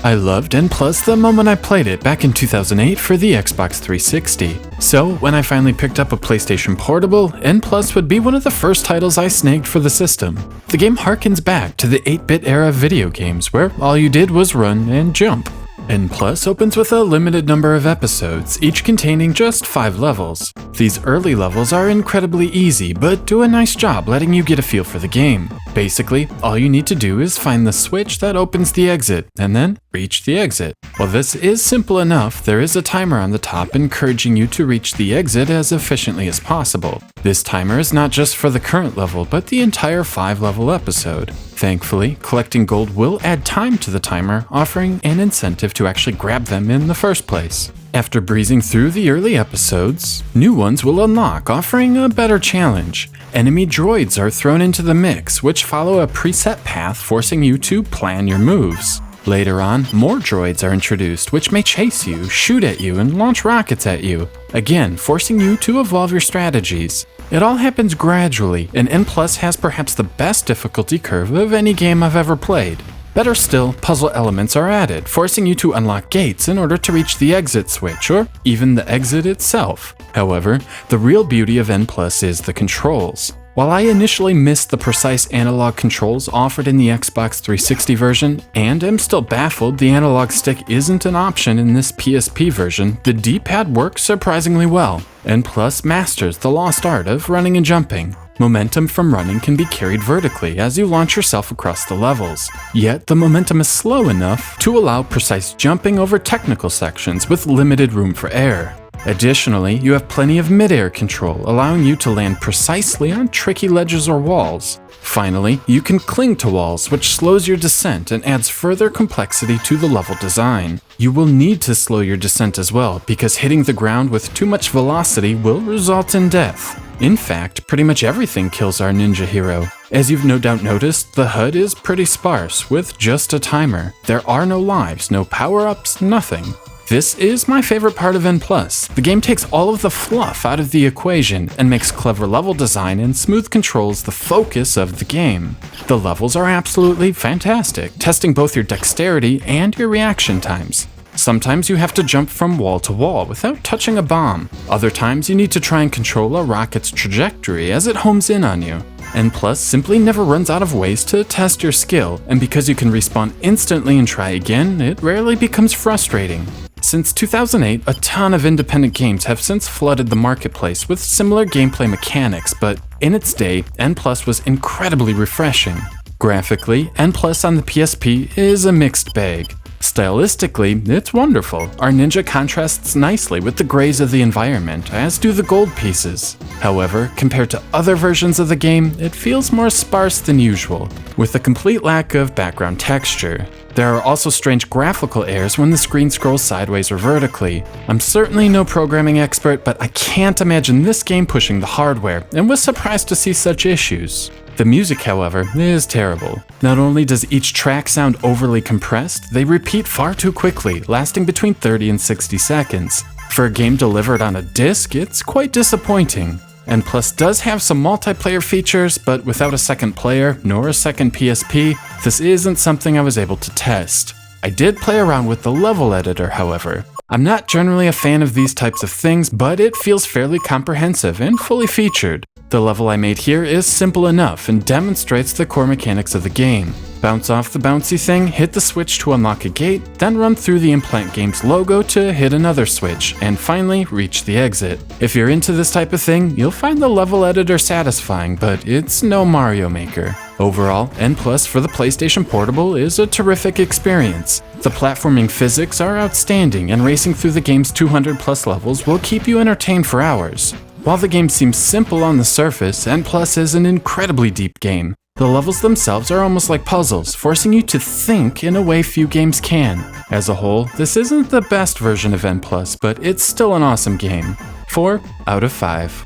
I loved N+ the moment I played it back in 2008 for the Xbox 360. So when I finally picked up a PlayStation Portable, N+ would be one of the first titles I snagged for the system. The game harkens back to the 8-bit era of video games where all you did was run and jump. N+ opens with a limited number of episodes, each containing just 5 levels. These early levels are incredibly easy, but do a nice job letting you get a feel for the game. Basically, all you need to do is find the switch that opens the exit, and then reach the exit. While this is simple enough, there is a timer on the top encouraging you to reach the exit as efficiently as possible. This timer is not just for the current level, but the entire 5-level episode. Thankfully, collecting gold will add time to the timer, offering an incentive to actually grab them in the first place. After breezing through the early episodes, new ones will unlock, offering a better challenge. Enemy droids are thrown into the mix, which follow a preset path forcing you to plan your moves. Later on, more droids are introduced, which may chase you, shoot at you, and launch rockets at you, again forcing you to evolve your strategies. It all happens gradually, and N+ has perhaps the best difficulty curve of any game I've ever played. Better still, puzzle elements are added, forcing you to unlock gates in order to reach the exit switch, or even the exit itself. However, the real beauty of N+ is the controls. While I initially missed the precise analog controls offered in the Xbox 360 version, and am still baffled the analog stick isn't an option in this PSP version, the D-pad works surprisingly well. N+ masters the lost art of running and jumping. Momentum from running can be carried vertically as you launch yourself across the levels, yet the momentum is slow enough to allow precise jumping over technical sections with limited room for error. Additionally, you have plenty of mid-air control, allowing you to land precisely on tricky ledges or walls. Finally, you can cling to walls, which slows your descent and adds further complexity to the level design. You will need to slow your descent as well, because hitting the ground with too much velocity will result in death. In fact, pretty much everything kills our ninja hero. As you've no doubt noticed, the HUD is pretty sparse, with just a timer. There are no lives, no power-ups, nothing. This is my favorite part of N+. The game takes all of the fluff out of the equation and makes clever level design and smooth controls the focus of the game. The levels are absolutely fantastic, testing both your dexterity and your reaction times. Sometimes you have to jump from wall to wall without touching a bomb. Other times you need to try and control a rocket's trajectory as it homes in on you. N+ simply never runs out of ways to test your skill, and because you can respawn instantly and try again, it rarely becomes frustrating. Since 2008, a ton of independent games have since flooded the marketplace with similar gameplay mechanics, but in its day, N+ was incredibly refreshing. Graphically, N+ on the PSP is a mixed bag. Stylistically, it's wonderful. Our ninja contrasts nicely with the grays of the environment, as do the gold pieces. However, compared to other versions of the game, it feels more sparse than usual, with a complete lack of background texture. There are also strange graphical errors when the screen scrolls sideways or vertically. I'm certainly no programming expert, but I can't imagine this game pushing the hardware, and was surprised to see such issues. The music, however, is terrible. Not only does each track sound overly compressed, they repeat far too quickly, lasting between 30 and 60 seconds. For a game delivered on a disc, it's quite disappointing. N+ does have some multiplayer features, but without a second player, nor a second PSP, this isn't something I was able to test. I did play around with the level editor, however. I'm not generally a fan of these types of things, but it feels fairly comprehensive and fully featured. The level I made here is simple enough and demonstrates the core mechanics of the game. Bounce off the bouncy thing, hit the switch to unlock a gate, then run through the IMPLANTgames logo to hit another switch, and finally reach the exit. If you're into this type of thing, you'll find the level editor satisfying, but it's no Mario Maker. Overall, N+ for the PlayStation Portable is a terrific experience. The platforming physics are outstanding, and racing through the game's 200+ levels will keep you entertained for hours. While the game seems simple on the surface, N+ is an incredibly deep game. The levels themselves are almost like puzzles, forcing you to think in a way few games can. As a whole, this isn't the best version of N+, but it's still an awesome game. 4 out of 5.